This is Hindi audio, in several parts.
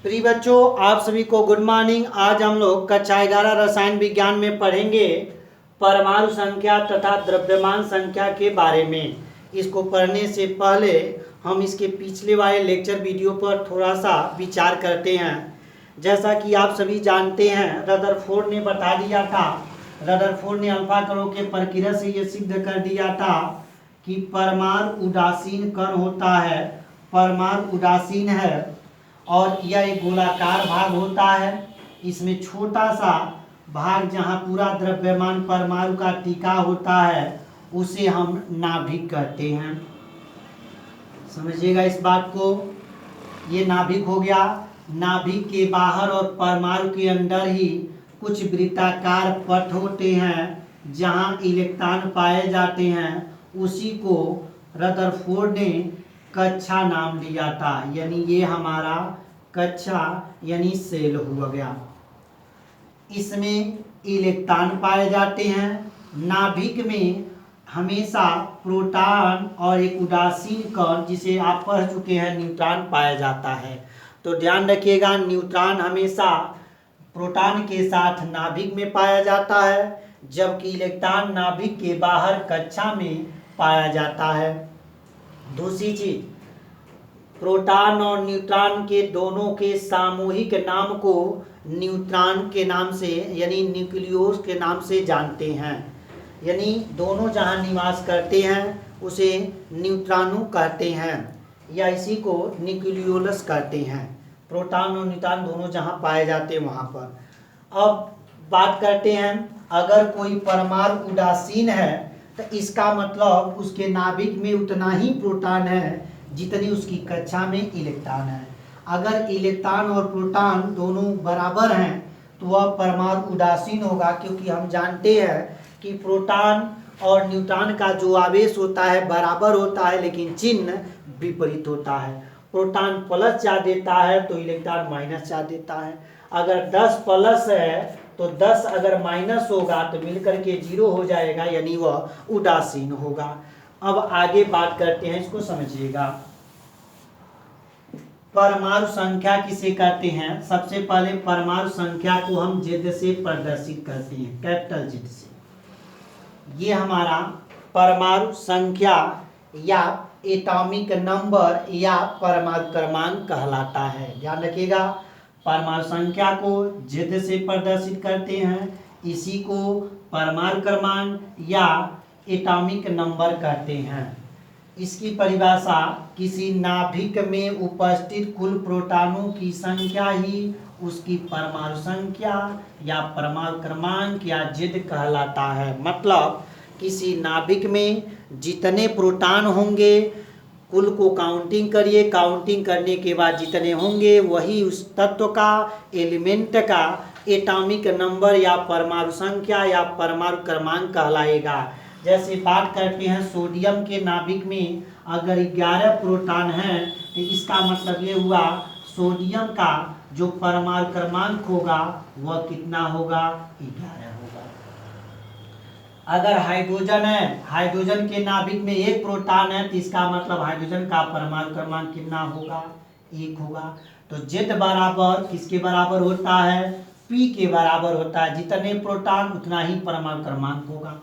प्रिय बच्चों, आप सभी को गुड मॉर्निंग। आज हम लोग कक्षा 11 रसायन विज्ञान में पढ़ेंगे परमाणु संख्या तथा द्रव्यमान संख्या के बारे में। इसको पढ़ने से पहले हम इसके पिछले वाले लेक्चर वीडियो पर थोड़ा सा विचार करते हैं। जैसा कि आप सभी जानते हैं, रदरफोर्ड ने बता दिया था, रदरफोर्ड ने अल्फा कणों के प्रक्रिया से ये सिद्ध कर दिया था कि परमाणु उदासीन कण होता है, परमाणु उदासीन है और यह एक गोलाकार भाग होता है। इसमें छोटा सा भाग जहाँ पूरा द्रव्यमान परमाणु का टिका होता है उसे हम नाभिक कहते हैं। समझिएगा इस बात को। ये नाभिक हो गया। नाभिक के बाहर और परमाणु के अंदर ही कुछ वृत्ताकार पथ होते हैं जहाँ इलेक्ट्रॉन पाए जाते हैं। उसी को रदरफोर्ड ने कक्षा नाम दिया था, यानी ये हमारा कक्षा यानी सेल हो गया। इसमें इलेक्ट्रॉन पाए जाते हैं। नाभिक में हमेशा प्रोटॉन और एक उदासीन कण जिसे आप पढ़ चुके हैं न्यूट्रॉन पाया जाता है। तो ध्यान रखिएगा, न्यूट्रॉन हमेशा प्रोटॉन के साथ नाभिक में पाया जाता है, जबकि इलेक्ट्रॉन नाभिक के बाहर कक्षा में पाया जाता है। दूसरी चीज, प्रोटॉन और न्यूट्रॉन के दोनों के सामूहिक नाम को न्यूट्रॉन के नाम से यानी न्यूक्लियोस के नाम से जानते हैं। यानी दोनों जहां निवास करते हैं उसे न्यूट्रॉनो कहते हैं या इसी को न्यूक्लियोलस कहते हैं। प्रोटॉन और न्यूट्रॉन दोनों जहां पाए जाते हैं वहां पर। अब बात करते हैं, अगर कोई परमाणु उदासीन है तो इसका मतलब उसके नाभिक में उतना ही प्रोटॉन है जितनी उसकी कक्षा में इलेक्ट्रॉन है। अगर इलेक्ट्रॉन और प्रोटॉन दोनों बराबर हैं तो वह परमाणु उदासीन होगा, क्योंकि हम जानते हैं कि प्रोटॉन और न्यूट्रॉन का जो आवेश होता है बराबर होता है, लेकिन चिन्ह विपरीत होता है। प्रोटॉन प्लस चार्ज देता है तो इलेक्ट्रॉन माइनस चार्ज देता है। अगर 10 प्लस है तो 10 अगर माइनस होगा तो मिलकर के 0 हो जाएगा, यानी वह उदासीन होगा। अब आगे बात करते हैं, इसको समझिएगा। परमाणु संख्या किसे कहते हैं? सबसे पहले परमाणु संख्या को हम Z से प्रदर्शित करते हैं, कैपिटल Z से। ये हमारा परमाणु संख्या या एटॉमिक नंबर या परमाणु क्रमांक कहलाता है। ध्यान रखिएगा, परमाणु संख्या को Z से प्रदर्शित करते हैं, इसी को परमाणु क्रमांक या एटॉमिक नंबर कहते हैं। इसकी परिभाषा किसी नाभिक में उपस्थित कुल प्रोटॉनों की संख्या ही उसकी परमाणु संख्या या परमाणु क्रमांक या Z कहलाता है। मतलब किसी नाभिक में जितने प्रोटॉन होंगे कुल को काउंटिंग करिए, काउंटिंग करने के बाद जितने होंगे वही उस तत्व का, एलिमेंट का एटॉमिक नंबर या परमाणु संख्या या परमाणु क्रमांक कहलाएगा। जैसे बात करते हैं सोडियम के नाभिक में अगर 11 प्रोटॉन हैं तो इसका मतलब ये हुआ सोडियम का जो परमाणु क्रमांक होगा वह कितना होगा? 11 होगा। अगर हाइड्रोजन है, हाइड्रोजन के नाभिक में 1 प्रोटॉन है तो इसका मतलब हाइड्रोजन का परमाणु क्रमांक कितना होगा? 1 होगा। तो Z बराबर किसके बराबर होता है? P के बराबर होता है। जितने प्रोटॉन उतना ही परमाणु क्रमांक होगा।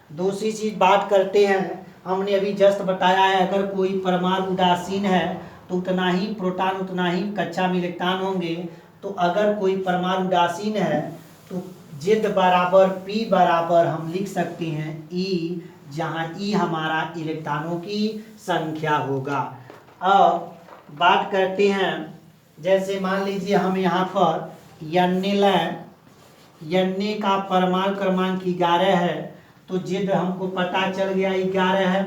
दूसरी चीज बात करते हैं, हमने अभी जस्ट बताया है अगर कोई परमाणु उदासीन है तो उतना ही प्रोटॉन उतना ही कक्षा में इलेक्ट्रॉन होंगे। तो अगर कोई परमाणु उदासीन है तो Z बराबर P बराबर हम लिख सकते हैं E, जहाँ E हमारा इलेक्ट्रॉनों की संख्या होगा। अब बात करते हैं, जैसे मान लीजिए हम यहाँ पर Na का परमाणु क्रमांक 11 है तो Z हमको पता चल गया 11 है।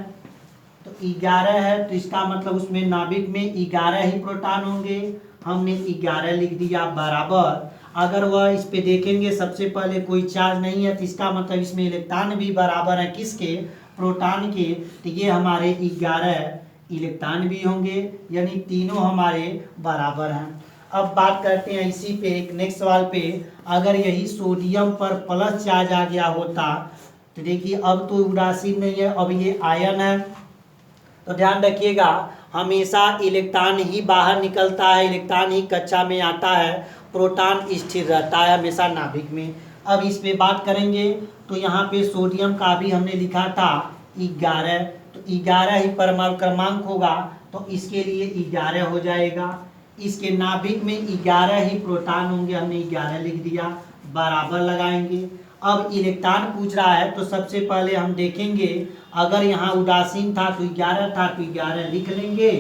तो 11 है तो इसका मतलब उसमें नाभिक में 11 ही प्रोटॉन होंगे। हमने 11 लिख दिया बराबर। अगर वह इस पे देखेंगे सबसे पहले कोई चार्ज नहीं है तो इसका मतलब इसमें इलेक्ट्रॉन भी बराबर है, किसके? प्रोटॉन के। तो ये हमारे 11 इलेक्ट्रॉन भी होंगे, यानी तीनों हमारे बराबर हैं। अब बात करते हैं इसी पे एक नेक्स्ट सवाल पे, अगर यही सोडियम पर प्लस चार्ज आ गया होता तो देखिए अब तो उदासीन नहीं है, अब ये आयन है। तो ध्यान रखिएगा, हमेशा इलेक्ट्रॉन ही बाहर निकलता है, इलेक्ट्रॉन ही कक्षा में आता है, प्रोटॉन स्थिर रहता है हमेशा नाभिक में। अब इस पे बात करेंगे तो यहाँ पे सोडियम का भी हमने लिखा था 11, तो 11 ही परमाणु क्रमांक होगा, तो इसके लिए 11 हो जाएगा। इसके नाभिक में 11 ही प्रोटॉन होंगे, हमने 11 लिख दिया, बराबर लगाएंगे। अब इलेक्ट्रॉन पूछ रहा है तो सबसे पहले हम देखेंगे, अगर यहाँ उदासीन था तो 11 था तो 11 लिख लेंगे,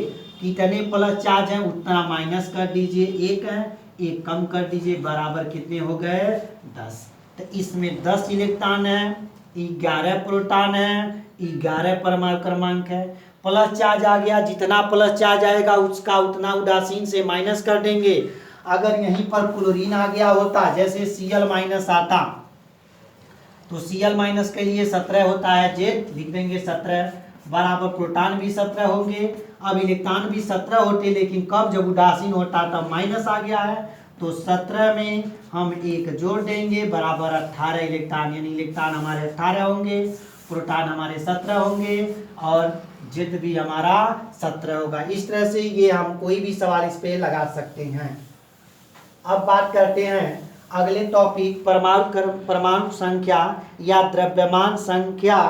कितने प्लस चार्ज हैं उतना माइनस कर दीजिए, 1 है, 1 कम कर दीजिए, बराबर कितने हो गए 10। तो इसमें 10 इलेक्ट्रॉन है, 11 प्रोटॉन है, 11 परमाणु क्रमांक है। प्लस चार्ज आ गया, जितना प्लस चार्ज आएगा उसका उतना उदासीन से माइनस कर देंगे। अगर यहीं पर क्लोरीन आ गया होता, जैसे Cl माइनस आता, तो Cl माइनस के लिए 17 होता है, जेड लिख देंगे 17, बराबर प्रोटॉन भी 17 होंगे। अब इलेक्ट्रॉन भी 17 होते, लेकिन कब, जब उदासीन होता तब माइनस आ गया है, तो 17 में हम 1 जोड़ देंगे, बराबर 18 इलेक्ट्रॉन, यानी इलेक्ट्रॉन हमारे 18 होंगे, प्रोटॉन हमारे 17 होंगे और जिद भी हमारा 17 होगा। इस तरह से ये हम कोई भी सवाल इस पे लगा सकते हैं। अब बात करते हैं अगले टॉपिक, परमाणु संख्या या द्रव्यमान संख्या,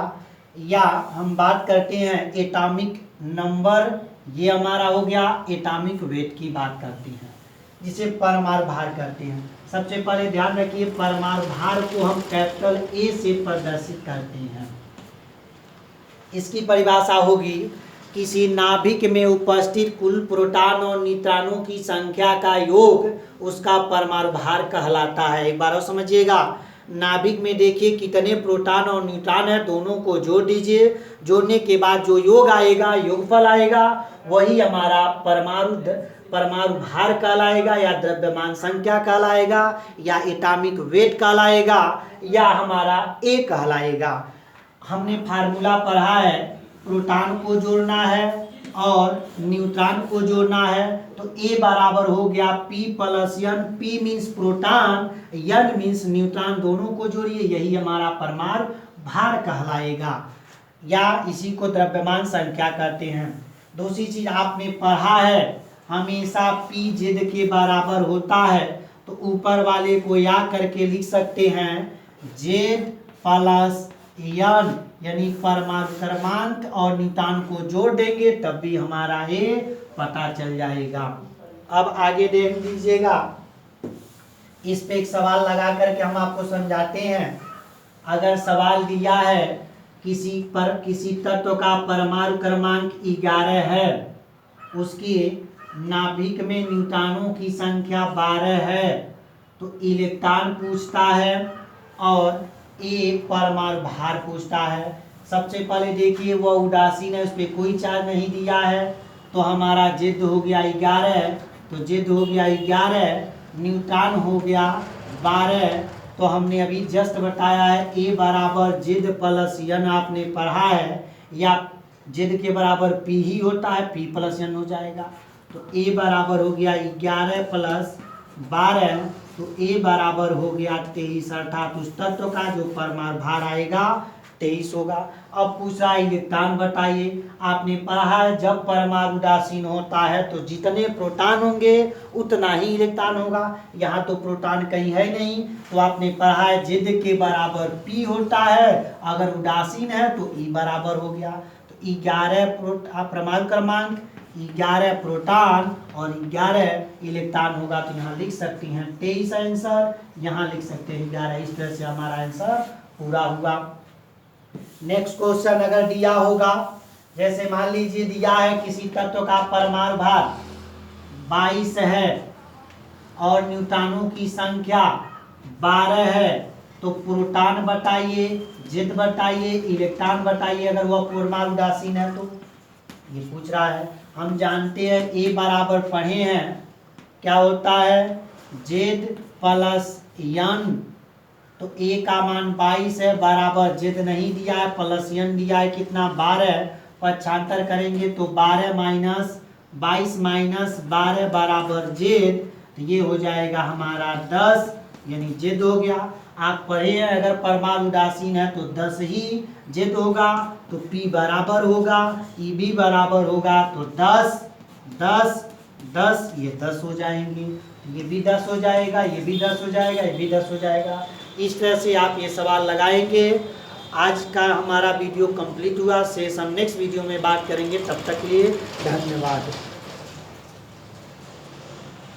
या हम बात करते हैं एटॉमिक नंबर। ये हमारा हो गया एटॉमिक वेट की बात करते हैं, जिसे परमाणु भार करते हैं। सबसे पहले ध्यान रखिए, परमाणु भार को हम कैपिटल ए से प्रदर्शित करते हैं। इसकी परिभाषा होगी, किसी नाभिक में उपस्थित कुल प्रोटॉन और न्यूट्रॉनों की संख्या का योग उसका परमाणु भार कहलाता है। एक बार और समझिएगा, नाभिक में देखिए कितने प्रोटॉन और न्यूट्रॉन है, दोनों को जोड़ दीजिए, जोड़ने के बाद जो योग आएगा, योगफल आएगा, वही हमारा परमाणु भार कहलाएगा, या द्रव्यमान संख्या कहलाएगा, या एटॉमिक वेट कहलाएगा, या हमारा ए कहलाएगा। हमने फार्मूला पढ़ा है, प्रोटॉन को जोड़ना है और न्यूट्रॉन को जोड़ना है, तो ए बराबर हो गया P plus N, P means proton, N means neutron, दोनों को जोड़िए, यही हमारा परमाणु भार कहलाएगा, या इसी को द्रव्यमान संख्या कहते हैं। दूसरी चीज आपने पढ़ा है, हमेशा P जिद के बराबर होता है, तो ऊपर वाले को या करके लिख सकते हैं Z प्लस N, यानी परमाणु क्रमांक और न्यूट्रॉन को जोड़ देंगे तब भी हमारा ए पता चल जाएगा। अब आगे देख लीजिएगा, इस पे एक सवाल लगा करके हम आपको समझाते हैं। अगर सवाल दिया है किसी तत्व का परमाणु क्रमांक 11 है, उसकी नाभिक में न्यूट्रॉनों की संख्या 12 है, तो इलेक्ट्रॉन पूछता है और ए परमाणु भार पूछता है। सबसे पहले देखिए वह उदासीन है, उस पर कोई चार्ज नहीं दिया है, तो हमारा जिद हो गया 11, तो जिद हो गया 11, न्यूट्रॉन हो गया 12, तो हमने अभी जस्ट बताया है ए बराबर जिद प्लस N, आपने पढ़ा है, या जिद के बराबर P ही होता है, P प्लस N हो जाएगा, तो ए बराबर हो गया 11 प्लस 12, तो ए बराबर हो गया 23, अर्थात उस तत्व का जो परमाणु भार आएगा 23 होगा। अब पूछा इलेक्ट्रॉन बताइए, आपने पढ़ा है जब परमाणु उदासीन होता है तो जितने प्रोटॉन होंगे उतना ही इलेक्ट्रॉन होगा, यहाँ तो प्रोटॉन कहीं है नहीं, तो आपने पढ़ा है जिद के बराबर P होता है, अगर उदासीन है तो E बराबर हो गया, तो 11 परमाणु क्रमांक, 11 प्रोटॉन और 11 इलेक्ट्रॉन होगा, तो यहाँ लिख सकते हैं 23 आंसर, यहाँ लिख सकते हैं 11। इस तरह से हमारा आंसर पूरा हुआ। नेक्स्ट क्वेश्चन अगर दिया होगा, जैसे मान लीजिए दिया है किसी तत्व का परमाणु भार 22 है और न्यूट्रॉनों की संख्या 12 है, तो प्रोटॉन बताइए, जिद बताइए, इलेक्ट्रॉन बताइए, अगर वह परमाणु उदासीन है तो ये पूछ रहा है। हम जानते हैं ए बराबर पढ़े हैं, क्या होता है जेड प्लस N, तो ए का मान 22 है, बराबर जेड नहीं दिया है, प्लस N दिया है, कितना 12, पक्षांतर करेंगे तो 12 माइनस 22 माइनस 12 बराबर जेड, तो ये हो जाएगा हमारा 10, यानी जिद हो गया। आप पढ़े हैं अगर परमाणु उदासीन है तो 10 ही जिद होगा, तो P बराबर होगा EB बराबर होगा तो 10 10 10, ये 10 हो जाएंगे, ये भी 10 हो जाएगा, ये भी 10 हो जाएगा, ये भी 10 हो जाएगा। इस तरह से आप ये सवाल लगाएंगे। आज का हमारा वीडियो कंप्लीट हुआ। शेष हम नेक्स्ट वीडियो में बात करेंगे। तब तक के लिए धन्यवाद।